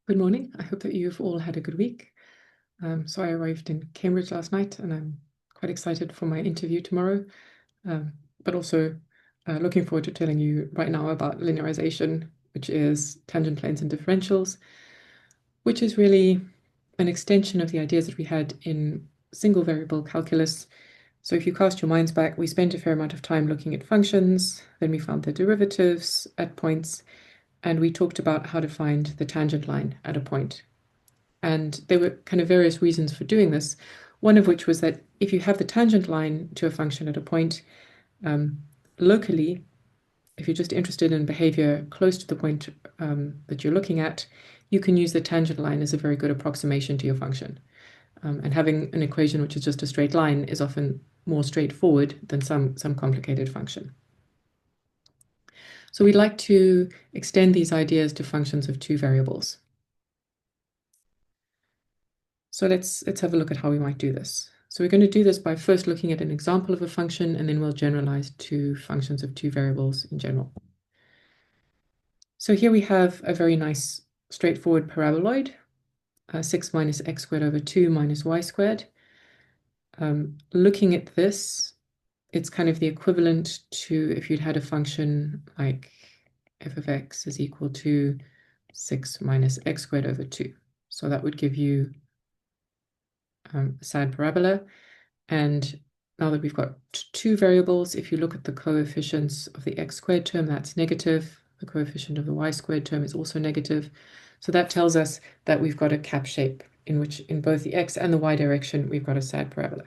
Good morning. I hope that you've all had a good week. So I arrived in Cambridge last night and I'm quite excited for my interview tomorrow, um, but also looking forward to telling you right now about linearization, which is tangent planes and differentials, which is really an extension of the ideas that we had in single variable calculus. So if you cast your minds back, we spent a fair amount of time looking at functions, then we found the derivatives at points, and we talked about how to find the tangent line at a point. And there were kind of various reasons for doing this, one of which was that if you have the tangent line to a function at a point, locally, if you're just interested in behavior close to the point that you're looking at, you can use the tangent line as a very good approximation to your function. And having an equation which is just a straight line is often more straightforward than some complicated function. So we'd like to extend these ideas to functions of two variables. So let's have a look at how we might do this. So we're going to do this by first looking at an example of a function, and then we'll generalize to functions of two variables in general. So here we have a very nice straightforward paraboloid, 6 minus x squared over 2 minus y squared. Looking at this, it's kind of the equivalent to if you'd had a function like f of x is equal to 6 minus x squared over 2. So that would give you a sad parabola. And now that we've got two variables, if you look at the coefficients of the x squared term, that's negative. The coefficient of the y squared term is also negative. So that tells us that we've got a cap shape in which in both the x and the y direction, we've got a sad parabola.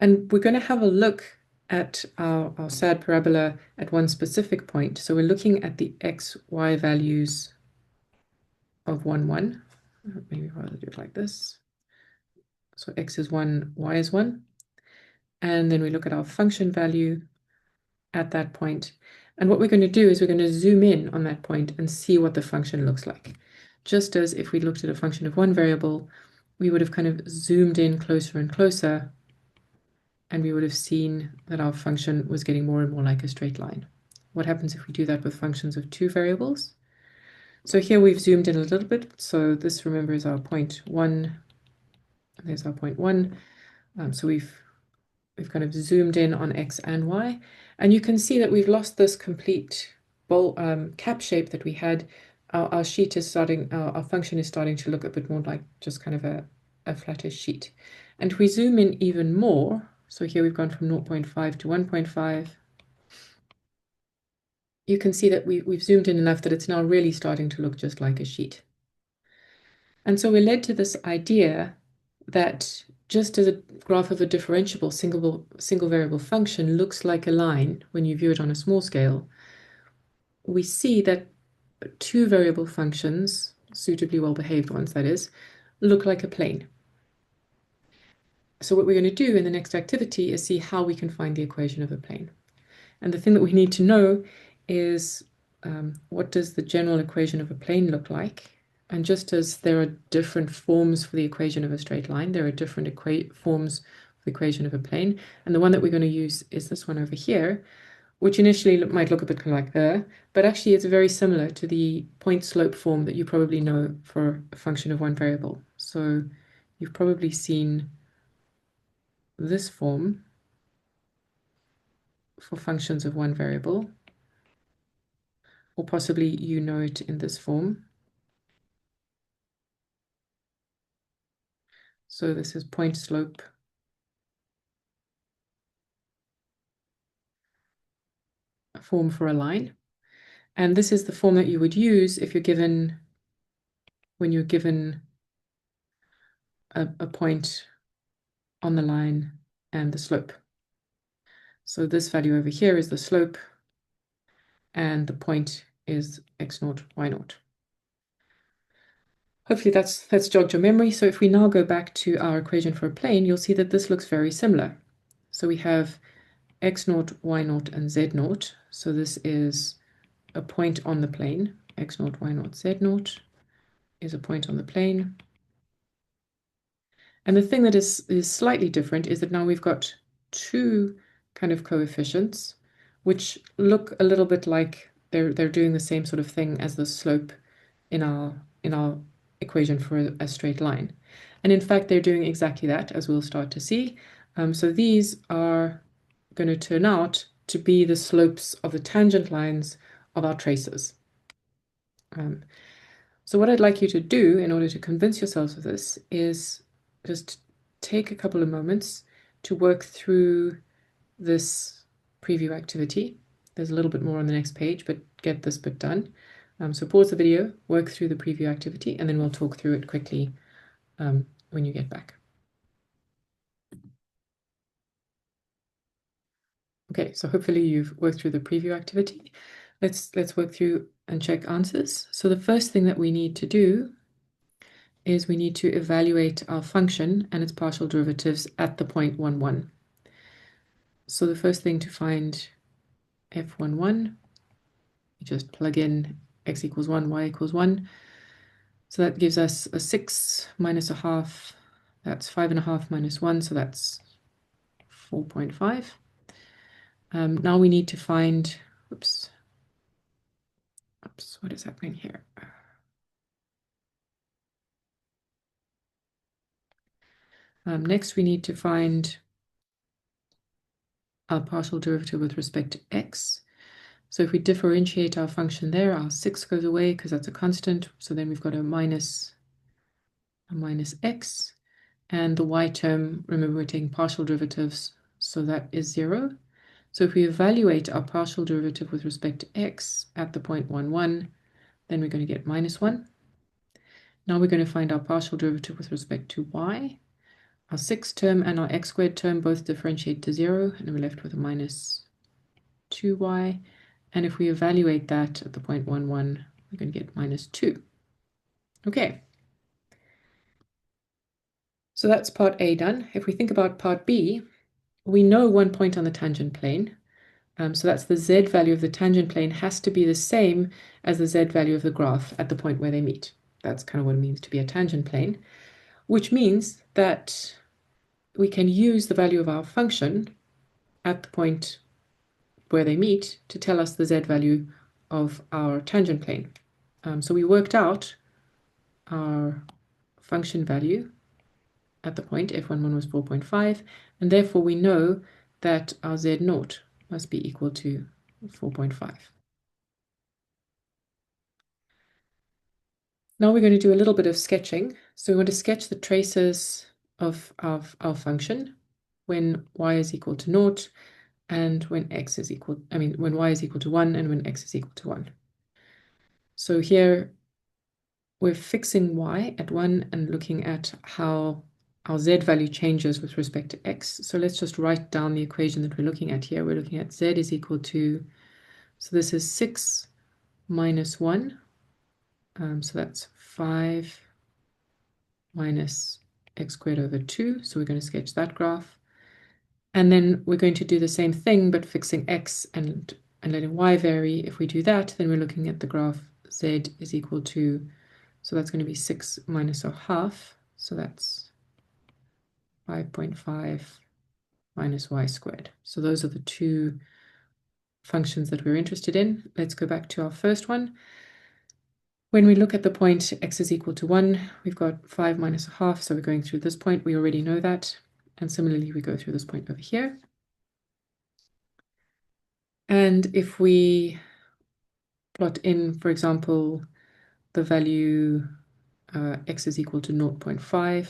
And we're going to have a look at our sad parabola at one specific point. So we're looking at the x, y values of 1, 1. Maybe rather do it like this. So x is 1, y is 1. And then we look at our function value at that point. And what we're going to do is we're going to zoom in on that point and see what the function looks like. Just as if we looked at a function of one variable, we would have kind of zoomed in closer and closer, and we would have seen that our function was getting more and more like a straight line. What happens if we do that with functions of two variables? So here we've zoomed in a little bit. So this, remember, is our point 1. There's our point 1. So we've kind of zoomed in on x and y, and you can see that we've lost this complete cap shape that we had. Our sheet is starting, our function is starting to look a bit more like just kind of a flattish sheet. And if we zoom in even more, so here we've gone from 0.5 to 1.5, you can see that we've zoomed in enough that it's now really starting to look just like a sheet. And so we're led to this idea that just as a graph of a differentiable single variable function looks like a line when you view it on a small scale, we see that two variable functions, suitably well behaved ones that is, look like a plane. So what we're going to do in the next activity is see how we can find the equation of a plane. And the thing that we need to know is what does the general equation of a plane look like? And just as there are different forms for the equation of a straight line, there are different forms for the equation of a plane. And the one that we're going to use is this one over here, which initially might look a bit like there, but actually it's very similar to the point slope form that you probably know for a function of one variable. So you've probably seen this form for functions of one variable, or possibly you know it in this form. So this is point slope form for a line. And this is the form that you would use if you're given, when you're given a point on the line and the slope. So this value over here is the slope, and the point is x naught, y naught. Hopefully that's jogged your memory. So if we now go back to our equation for a plane, you'll see that this looks very similar. So we have x naught, y naught, and z naught. So this is a point on the plane. X naught, y naught, z naught is a point on the plane. And the thing that is slightly different is that now we've got two kind of coefficients, which look a little bit like they're doing the same sort of thing as the slope in our equation for a straight line. And in fact, they're doing exactly that, as we'll start to see. So these are going to turn out to be the slopes of the tangent lines of our traces. So what I'd like you to do in order to convince yourselves of this is just take a couple of moments to work through this preview activity. There's a little bit more on the next page, but get this bit done. So pause the video, work through the preview activity, and then we'll talk through it quickly when you get back. Okay, so hopefully you've worked through the preview activity. Let's work through and check answers. So the first thing that we need to do is we need to evaluate our function and its partial derivatives at the point 1, 1. So the first thing to find f11, you just plug in x equals 1, y equals 1. So that gives us a 6 minus a half. That's 5.5 minus 1, so that's 4.5. Now we need to find, oops, what is happening here? Next, we need to find our partial derivative with respect to x. So if we differentiate our function there, our 6 goes away because that's a constant. So then we've got a minus x. And the y term, remember we're taking partial derivatives, so that is 0. So if we evaluate our partial derivative with respect to x at the point 1, 1, then we're going to get minus 1. Now we're going to find our partial derivative with respect to y. Our 6 term and our x squared term both differentiate to 0, and we're left with a minus 2y. And if we evaluate that at the point 1, 1, we're going to get minus 2. Okay. So that's part A done. If we think about part B, we know one point on the tangent plane. So that's the z value of the tangent plane has to be the same as the z value of the graph at the point where they meet. That's kind of what it means to be a tangent plane, which means that we can use the value of our function at the point where they meet to tell us the z value of our tangent plane. So we worked out our function value at the point f11 was 4.5, and therefore we know that our z0 must be equal to 4.5. Now we're going to do a little bit of sketching. So we want to sketch the traces of our function when y is equal to 0 and when x is equal, when y is equal to 1 and when x is equal to 1. So here we're fixing y at 1 and looking at how our z value changes with respect to x. So let's just write down the equation that we're looking at here. We're looking at z is equal to, so this is 6 minus 1. So that's 5 minus x squared over 2. So we're going to sketch that graph. And then we're going to do the same thing, but fixing x and letting y vary. If we do that, then we're looking at the graph z is equal to, so that's going to be 6 minus a half. So that's 5.5 minus y squared. So those are the two functions that we're interested in. Let's go back to our first one. When we look at the point x is equal to 1, we've got 5 minus a half, so we're going through this point. We already know that. And similarly, we go through this point over here. And if we plot in, for example, the value x is equal to 0.5,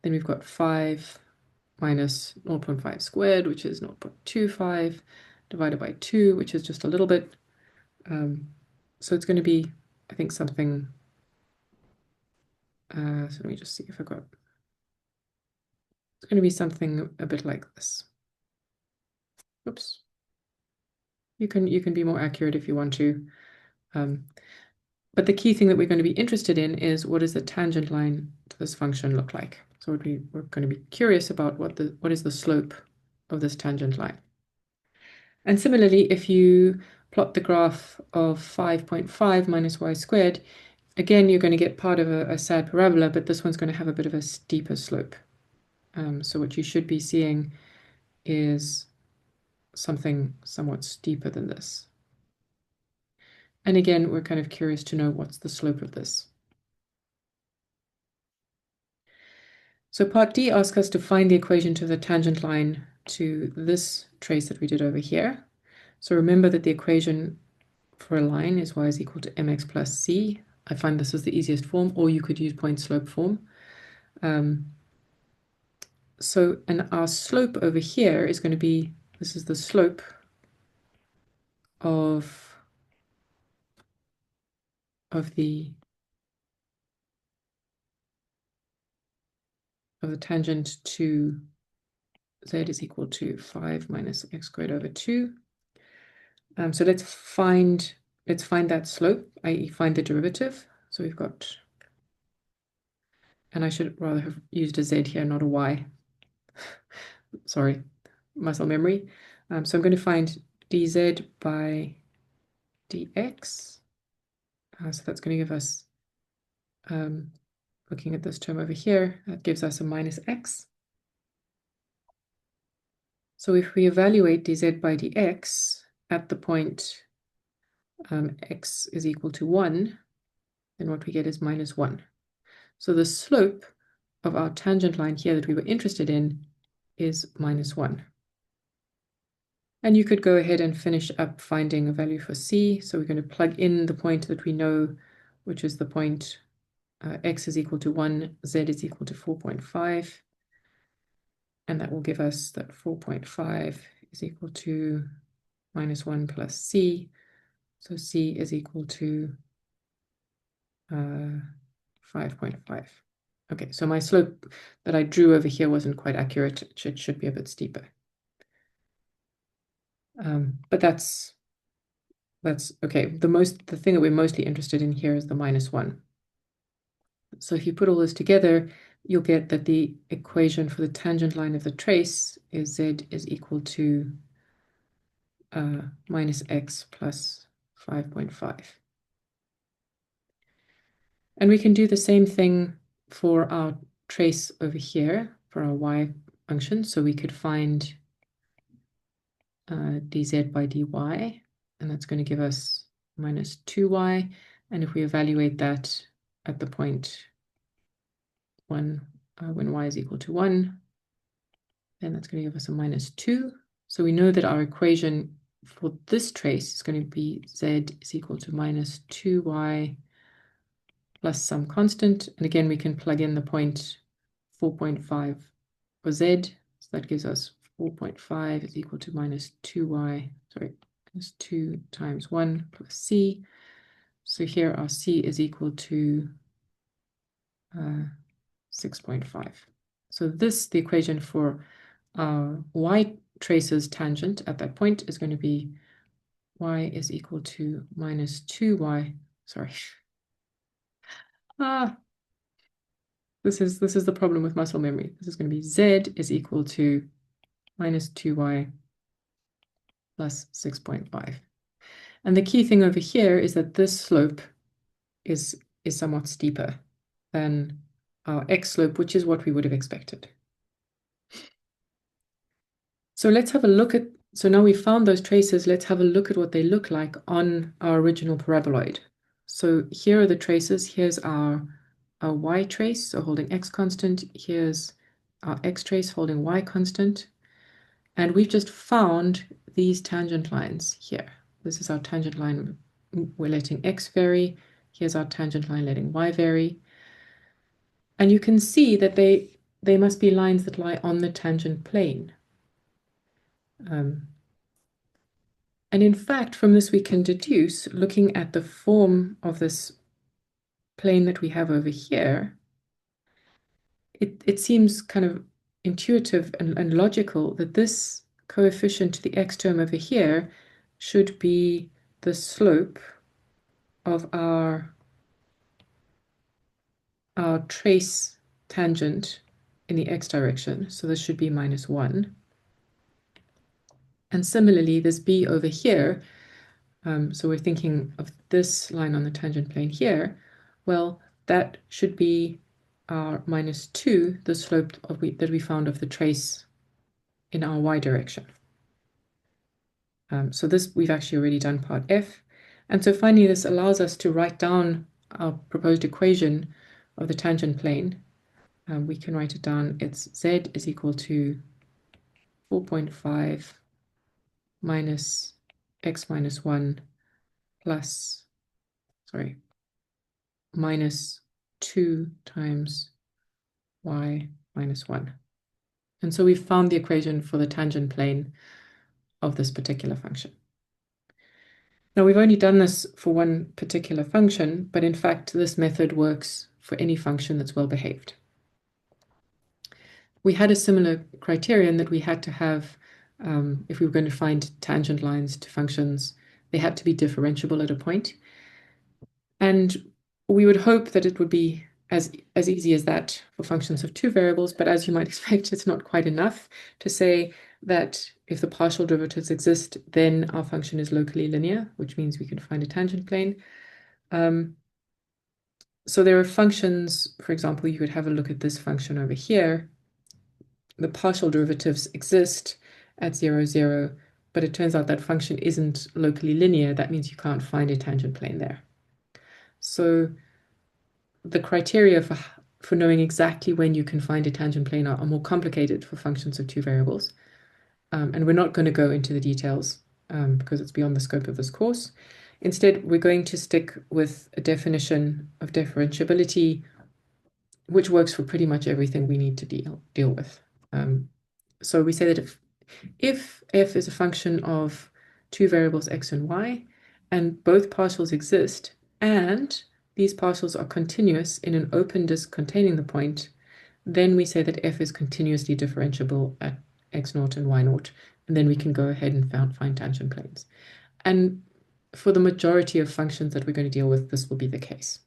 then we've got 5 minus 0.5 squared, which is 0.25, divided by 2, which is just a little bit. So it's going to be, I think, something, so let me just see if I've got, it's going to be something a bit like this. Oops. You can be more accurate if you want to. But the key thing that we're going to be interested in is what does the tangent line to this function look like? So we're going to be curious about what is the slope of this tangent line. And similarly, if you plot the graph of 5.5 minus y squared, again, you're going to get part of a sad parabola, but this one's going to have a bit of a steeper slope. So what you should be seeing is something somewhat steeper than this. And again, we're kind of curious to know what's the slope of this. So part D asks us to find the equation to the tangent line to this trace that we did over here. So remember that the equation for a line is y is equal to mx plus c. I find this is the easiest form, or you could use point slope form. And our slope over here is going to be, this is the slope of the tangent to z is equal to 5 minus x squared over 2. So let's find that slope, i.e. find the derivative. So we've got, and I should rather have used a z here, not a y. Sorry, muscle memory. So I'm going to find dz by dx. So that's going to give us, looking at this term over here, that gives us a minus x. So if we evaluate dz by dx at the point x is equal to 1, then what we get is minus 1. So the slope of our tangent line here that we were interested in is minus 1. And you could go ahead and finish up finding a value for c. So we're going to plug in the point that we know, which is the point x is equal to 1, z is equal to 4.5. And that will give us that 4.5 is equal to minus 1 plus c. So c is equal to 5.5. Okay, so my slope that I drew over here wasn't quite accurate. It should be a bit steeper. But that's okay. The thing that we're mostly interested in here is the minus 1. So if you put all this together, you'll get that the equation for the tangent line of the trace is z is equal to minus x plus 5.5. And we can do the same thing for our trace over here, for our y function. So we could find dz by dy, and that's going to give us minus 2y. And if we evaluate that at the point 1, when y is equal to 1, then that's going to give us a minus 2. So we know that our equation for this trace is going to be z is equal to minus 2y plus some constant. And again, we can plug in the point 4.5 for z. So that gives us 4.5 is equal to minus 2y, sorry, minus 2 times 1 plus c. So here our c is equal to 6.5. So this, the equation for y traces tangent at that point is going to be y is equal to minus 2y, sorry. This is the problem with muscle memory. This is going to be z is equal to minus 2y plus 6.5. And the key thing over here is that this slope is somewhat steeper than our x slope, which is what we would have expected. So let's have a look at, so now we've found those traces, let's have a look at what they look like on our original paraboloid. So here are the traces. Here's our y trace, so holding x constant. Here's our x trace holding y constant. And we've just found these tangent lines here. This is our tangent line. We're letting x vary. Here's our tangent line letting y vary. And you can see that they must be lines that lie on the tangent plane. And in fact, from this we can deduce, looking at the form of this plane that we have over here, it seems kind of intuitive and logical that this coefficient to the x term over here should be the slope of our trace tangent in the x direction. So this should be minus 1. And similarly, this b over here, so we're thinking of this line on the tangent plane here, well, that should be our minus 2, the slope that we found of the trace in our y direction. So this, we've actually already done part F. And so finally, this allows us to write down our proposed equation of the tangent plane. We can write it down. It's z is equal to 4.5 minus x minus 1 plus, sorry, minus 2 times y minus 1. And so we've found the equation for the tangent plane of this particular function. Now, we've only done this for one particular function, but in fact, this method works for any function that's well behaved. We had a similar criterion that we had to have, if we were going to find tangent lines to functions, they had to be differentiable at a point. And we would hope that it would be as easy as that for functions of two variables, but as you might expect, it's not quite enough to say that if the partial derivatives exist, then our function is locally linear, which means we can find a tangent plane. So there are functions, for example, you could have a look at this function over here. The partial derivatives exist at 0, 0, but it turns out that function isn't locally linear. That means you can't find a tangent plane there. So the criteria for knowing exactly when you can find a tangent plane are more complicated for functions of two variables. And we're not going to go into the details because it's beyond the scope of this course. Instead, we're going to stick with a definition of differentiability, which works for pretty much everything we need to deal with. So we say that if f is a function of two variables x and y, and both partials exist, and these partials are continuous in an open disk containing the point, then we say that f is continuously differentiable at x naught and y naught, and then we can go ahead and find tangent planes. And for the majority of functions that we're going to deal with, this will be the case.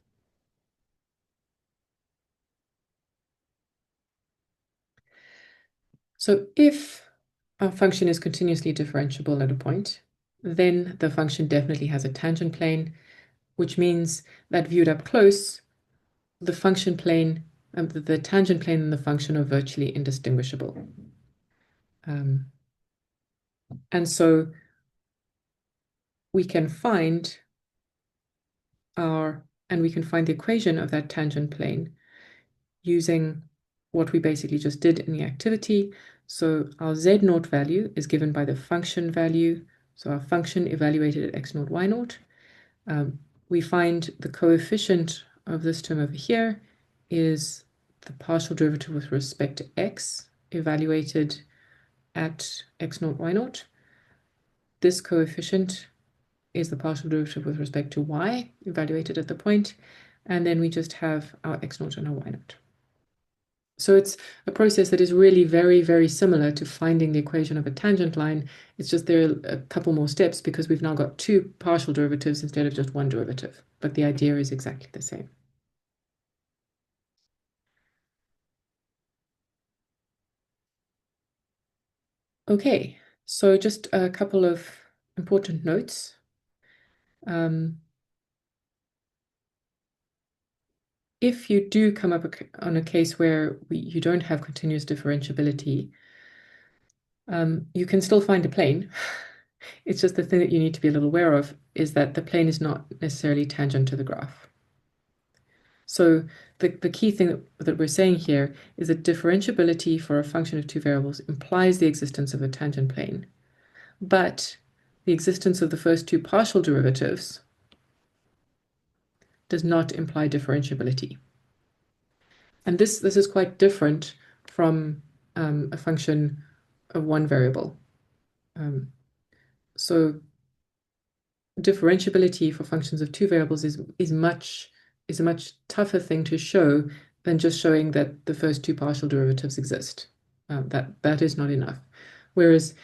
So if a function is continuously differentiable at a point, then the function definitely has a tangent plane, which means that viewed up close, the function plane, the tangent plane and the function are virtually indistinguishable. And so we can find the equation of that tangent plane using what we basically just did in the activity. So our z naught value is given by the function value. So our function evaluated at x naught, y naught. We find the coefficient of this term over here is the partial derivative with respect to x evaluated at x naught, y naught. This coefficient is the partial derivative with respect to y evaluated at the point. And then we just have our x naught and our y naught. So it's a process that is really very, very similar to finding the equation of a tangent line. It's just there are a couple more steps because we've now got two partial derivatives instead of just one derivative. But the idea is exactly the same. Okay, so just a couple of important notes. If you do come up on a case where you don't have continuous differentiability, you can still find a plane. It's just the thing that you need to be a little aware of is that the plane is not necessarily tangent to the graph. So the key thing that we're saying here is that differentiability for a function of two variables implies the existence of a tangent plane, but the existence of the first two partial derivatives does not imply differentiability. And this is quite different from a function of one variable. So differentiability for functions of two variables is a much tougher thing to show than just showing that the first two partial derivatives exist. That is not enough. Whereas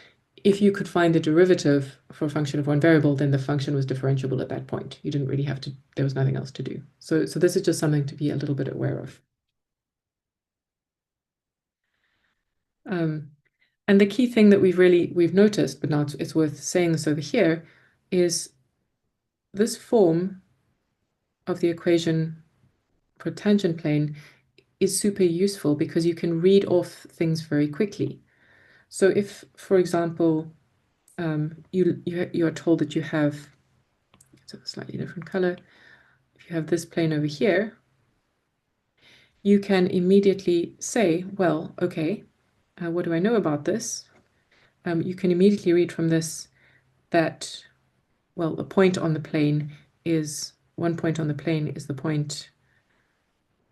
if you could find the derivative for a function of one variable, then the function was differentiable at that point. You didn't really have to, there was nothing else to do. So this is just something to be a little bit aware of. And the key thing that we've noticed, but now it's worth saying this over here, is this form of the equation for tangent plane is super useful because you can read off things very quickly. So if, for example, you are told that you have It's a slightly different color. If you have this plane over here, you can immediately say, well, okay, what do I know about this? You can immediately read from this that, well, a point on the plane is, one point on the plane is the point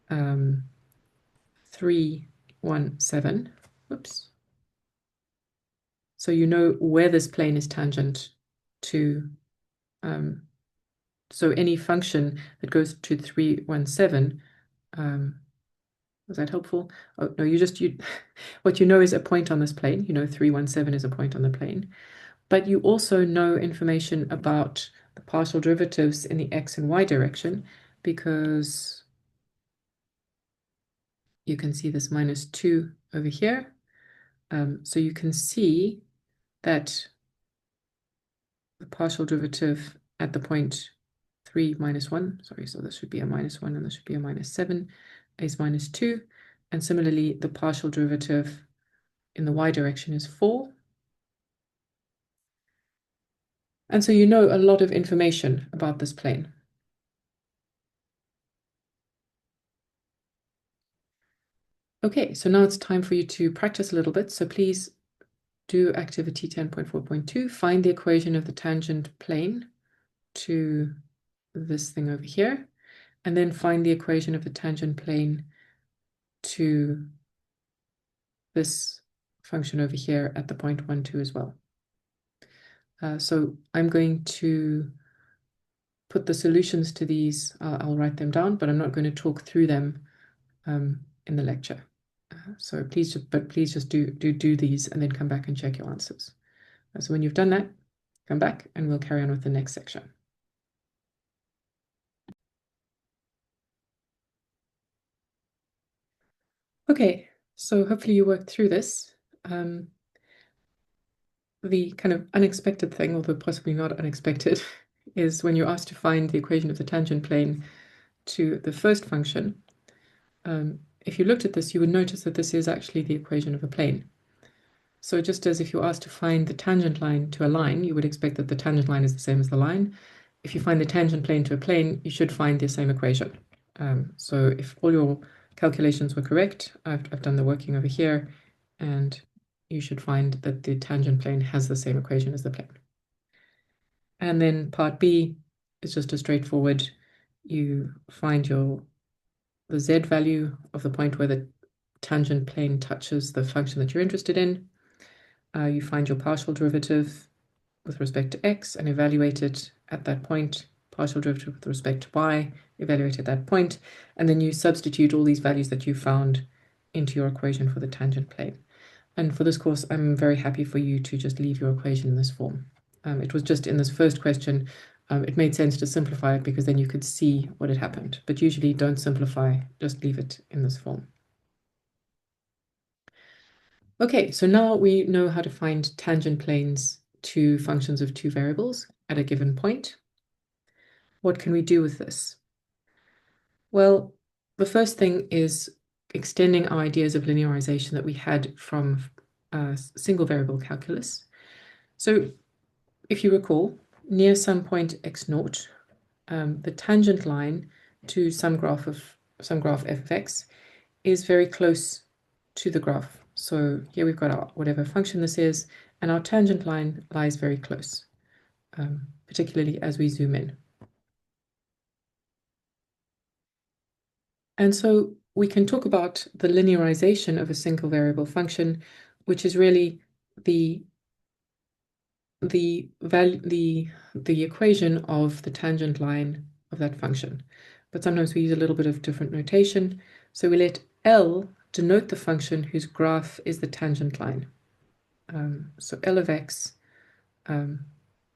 317. Oops. So you know where this plane is tangent to, so any function that goes to 317, was that helpful? Oh, no, what you know is a point on this plane. You know 317 is a point on the plane. But you also know information about the partial derivatives in the x and y direction, because you can see this -2 over here. So you can see that the partial derivative at the point 3 minus 1, sorry, so this should be a -1 and this should be a -7, is -2. And similarly, the partial derivative in the y direction is 4. And so you know a lot of information about this plane. Okay, so now it's time for you to practice a little bit. So please do activity 10.4.2, find the equation of the tangent plane to this thing over here, and then find the equation of the tangent plane to this function over here at the point 1, 2 as well. So I'm going to put the solutions to these, I'll write them down, but I'm not going to talk through them in the lecture. So please just do these and then come back and check your answers. So when you've done that, come back and we'll carry on with the next section. Okay, so hopefully you worked through this. The kind of unexpected thing, although possibly not unexpected, is when you're asked to find the equation of the tangent plane to the first function. If you looked at this, you would notice that this is actually the equation of a plane. So just as if you're asked to find the tangent line to a line, you would expect that the tangent line is the same as the line. If you find the tangent plane to a plane, you should find the same equation. So if all your calculations were correct, I've done the working over here, and you should find that the tangent plane has the same equation as the plane. And then part B is just a straightforward, you find the z value of the point where the tangent plane touches the function that you're interested in. You find your partial derivative with respect to x and evaluate it at that point, partial derivative with respect to y, evaluate at that point, and then you substitute all these values that you found into your equation for the tangent plane. And for this course, I'm very happy for you to just leave your equation in this form. It was just in this first question, it made sense to simplify it because then you could see what had happened. But usually don't simplify, just leave it in this form. Okay, so now we know how to find tangent planes to functions of two variables at a given point. What can we do with this? Well, the first thing is extending our ideas of linearization that we had from single variable calculus. So if you recall, near some point x naught, the tangent line to some graph f of x is very close to the graph. So here we've got our whatever function this is, and our tangent line lies very close, particularly as we zoom in. And so we can talk about the linearization of a single variable function, which is really the equation of the tangent line of that function. But sometimes we use a little bit of different notation. So we let L denote the function whose graph is the tangent line. So L of x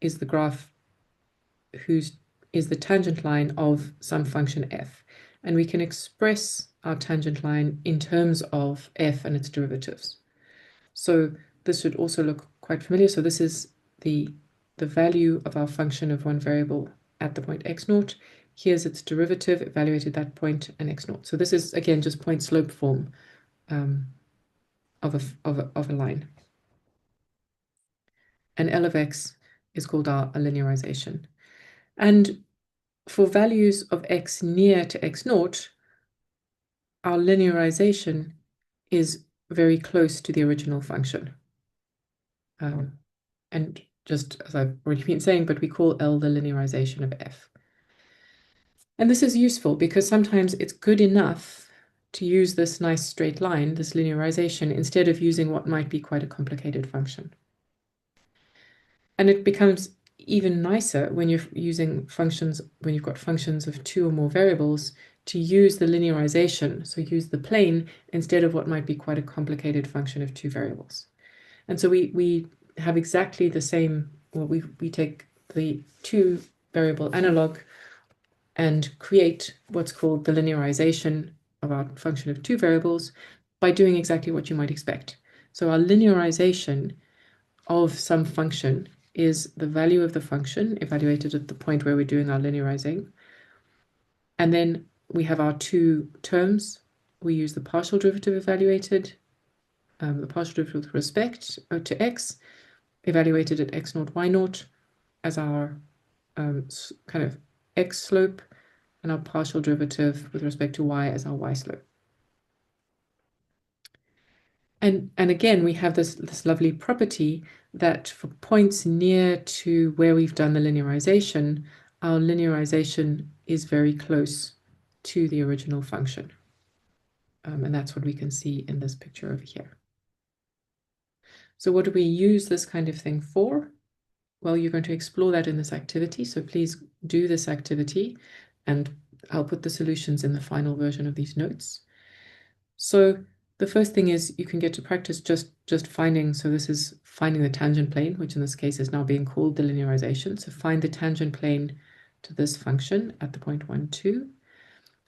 is the graph is the tangent line of some function f. And we can express our tangent line in terms of f and its derivatives. So this should also look quite familiar. So this is the value of our function of one variable at the point x naught. Here's its derivative evaluated at that point and x naught. So this is, again, just point slope form of a line. And L of x is called our linearization. And for values of x near to x naught, our linearization is very close to the original function. And just as I've already been saying, but we call L the linearization of f. And this is useful because sometimes it's good enough to use this nice straight line, this linearization, instead of using what might be quite a complicated function. And it becomes even nicer when you're using functions, when you've got functions of 2 or more variables, to use the linearization, so use the plane, instead of what might be quite a complicated function of 2 variables. And so we have exactly the same, well, we take the 2 variable analog and create what's called the linearization of our function of 2 variables by doing exactly what you might expect. So our linearization of some function is the value of the function evaluated at the point where we're doing our linearizing. And then we have our 2 terms. We use the partial derivative evaluated, the partial derivative with respect to x, evaluated at x naught, y naught, as our kind of x slope, and our partial derivative with respect to y as our y slope. And again, we have this lovely property that for points near to where we've done the linearization, our linearization is very close to the original function. And that's what we can see in this picture over here. So what do we use this kind of thing for? Well, you're going to explore that in this activity. So please do this activity, and I'll put the solutions in the final version of these notes. So the first thing is you can get to practice just finding, so this is finding the tangent plane, which in this case is now being called the linearization. So find the tangent plane to this function at the point 1, 2,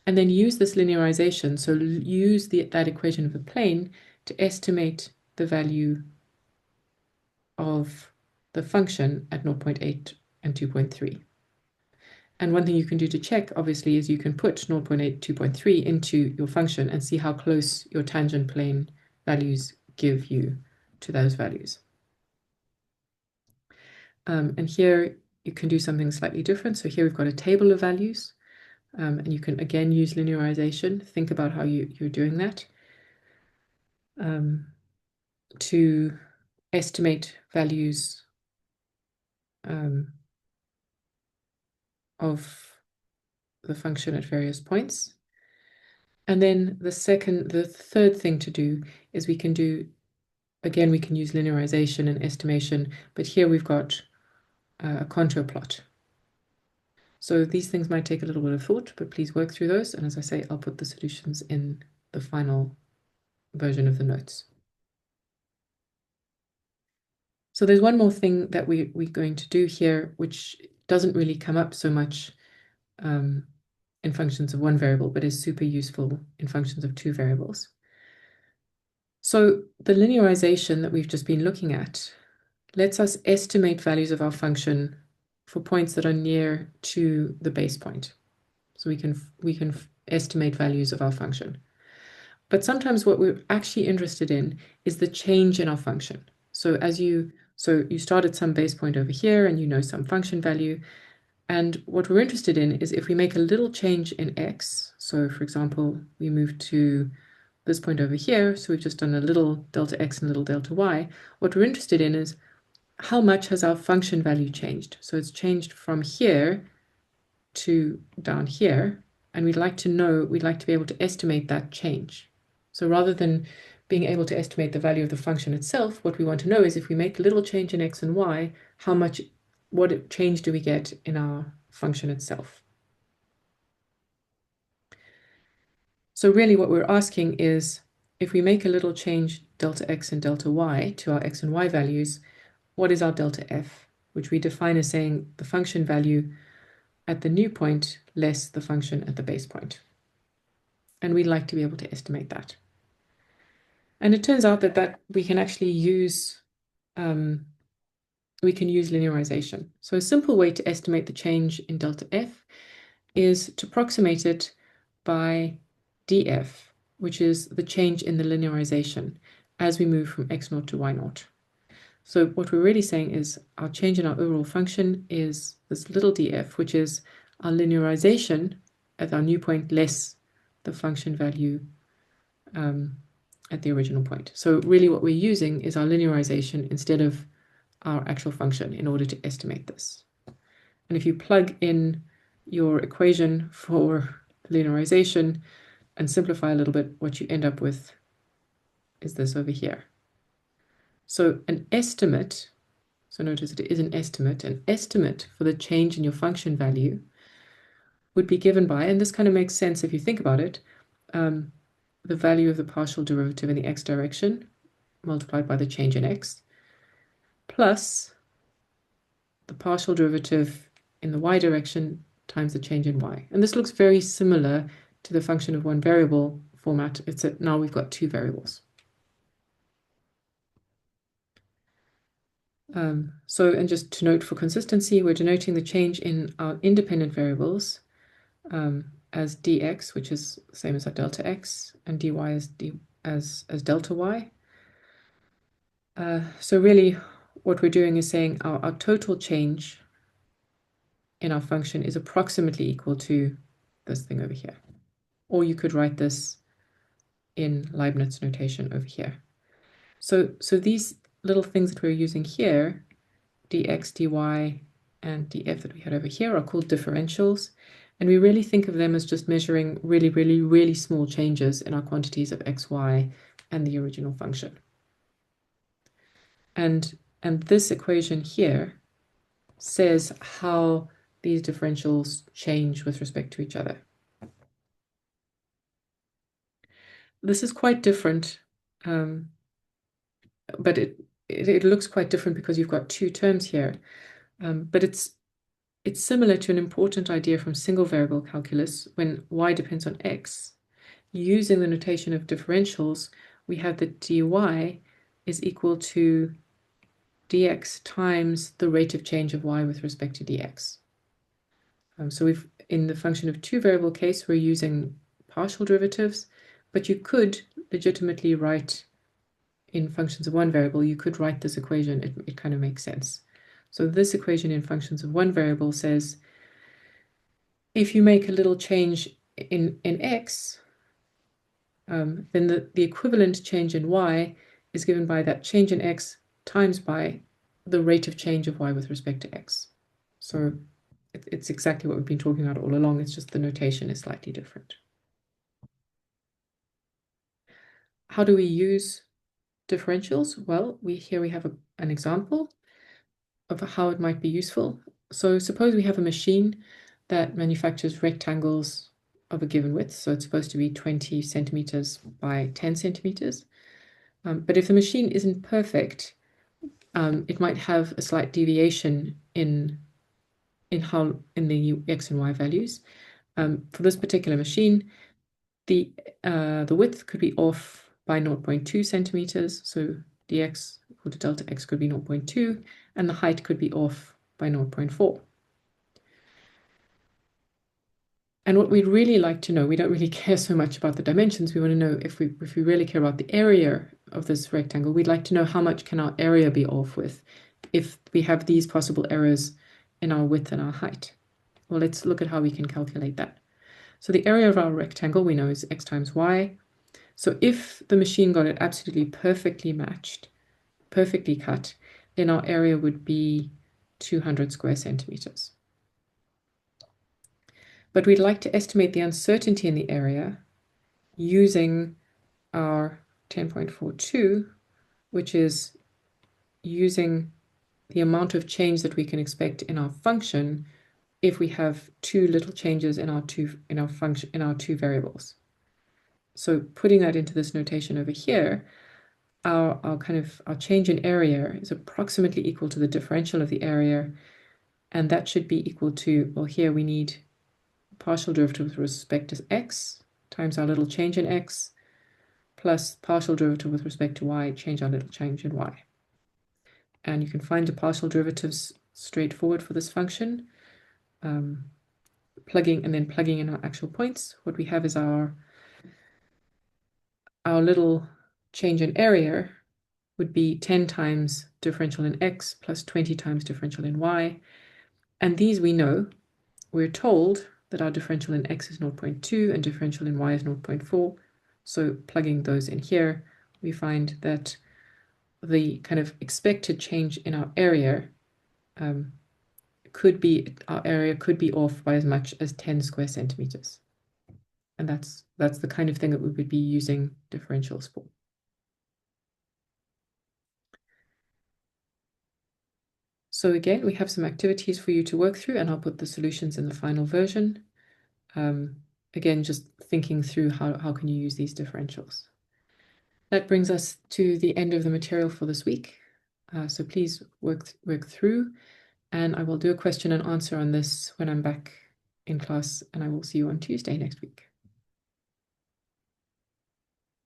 and then use this linearization. So use that equation of the plane to estimate the value of the function at 0.8 and 2.3. And one thing you can do to check, obviously, is you can put 0.8, 2.3 into your function and see how close your tangent plane values give you to those values. And here you can do something slightly different. So here we've got a table of values, and you can again use linearization. Think about how you're doing that to estimate values of the function at various points. And then the third thing to do is we can use linearization and estimation, but here we've got a contour plot. So these things might take a little bit of thought, but please work through those. And as I say, I'll put the solutions in the final version of the notes. So there's one more thing that we're going to do here, which doesn't really come up so much in functions of 1 variable, but is super useful in functions of 2 variables. So the linearization that we've just been looking at lets us estimate values of our function for points that are near to the base point. So we can estimate values of our function. But sometimes what we're actually interested in is the change in our function. So you start at some base point over here and you know some function value. And what we're interested in is if we make a little change in x, so for example, we move to this point over here, so we've just done a little delta x and a little delta y, what we're interested in is how much has our function value changed? So it's changed from here to down here, and we'd like to be able to estimate that change. So rather than being able to estimate the value of the function itself, what we want to know is if we make a little change in x and y, what change do we get in our function itself? So really what we're asking is, if we make a little change delta x and delta y to our x and y values, what is our delta f, which we define as saying the function value at the new point less the function at the base point. And we'd like to be able to estimate that. And it turns out that we can actually use linearization. So a simple way to estimate the change in delta f is to approximate it by df, which is the change in the linearization as we move from x naught to y naught. So what we're really saying is our change in our overall function is this little df, which is our linearization at our new point less the function value at the original point. So really what we're using is our linearization instead of our actual function in order to estimate this. And if you plug in your equation for linearization and simplify a little bit, what you end up with is this over here. So an estimate, so notice it is an estimate for the change in your function value would be given by, and this kind of makes sense if you think about it, the value of the partial derivative in the x direction multiplied by the change in x plus the partial derivative in the y direction times the change in y. And this looks very similar to the function of one variable format, except now we've got two variables. And just to note for consistency, we're denoting the change in our independent variables as dx, which is the same as our delta x, and dy as delta y. So really what we're doing is saying our total change in our function is approximately equal to this thing over here. Or you could write this in Leibniz notation over here. So these little things that we're using here, dx, dy, and df that we had over here are called differentials. And we really think of them as just measuring really, really, really small changes in our quantities of x, y, and the original function. And this equation here says how these differentials change with respect to each other. This is quite different, but it looks quite different because you've got two terms here. But it's similar to an important idea from single variable calculus when y depends on x. Using the notation of differentials, we have that dy is equal to dx times the rate of change of y with respect to dx. So in the function of two variable case, we're using partial derivatives, but you could legitimately write in functions of one variable, you could write this equation. It kind of makes sense. So this equation in functions of one variable says, if you make a little change in x, then the equivalent change in y is given by that change in x times by the rate of change of y with respect to x. So it's exactly what we've been talking about all along. It's just the notation is slightly different. How do we use differentials? Well, here we have an example of how it might be useful. So suppose we have a machine that manufactures rectangles of a given width. So it's supposed to be 20 centimeters by 10 centimeters. But if the machine isn't perfect, it might have a slight deviation in the x and y values. For this particular machine, the width could be off by 0.2 centimeters. So dx equal to delta x could be 0.2, and the height could be off by 0.4. And what we'd really like to know, we don't really care so much about the dimensions. We want to know if we really care about the area of this rectangle, we'd like to know how much can our area be off with if we have these possible errors in our width and our height. Well, let's look at how we can calculate that. So the area of our rectangle we know is x times y. So if the machine got it absolutely perfectly matched, perfectly cut, then our area would be 200 square centimeters. But we'd like to estimate the uncertainty in the area using our 10.42, which is using the amount of change that we can expect in our function if we have two little changes in our two variables. So putting that into this notation over here, our change in area is approximately equal to the differential of the area, and that should be equal to, well, here we need partial derivative with respect to x times our little change in x plus partial derivative with respect to y, change our little change in y. And you can find the partial derivatives straightforward for this function. Plugging in our actual points. What we have is our little change in area would be 10 times differential in x plus 20 times differential in y. And these we know. We're told that our differential in x is 0.2 and differential in y is 0.4. So plugging those in here, we find that the kind of expected change in our area could be off by as much as 10 square centimeters. And that's the kind of thing that we would be using differentials for. So again, we have some activities for you to work through, and I'll put the solutions in the final version. Again, just thinking through how can you use these differentials. That brings us to the end of the material for this week. So please work through, and I will do a question and answer on this when I'm back in class, and I will see you on Tuesday next week.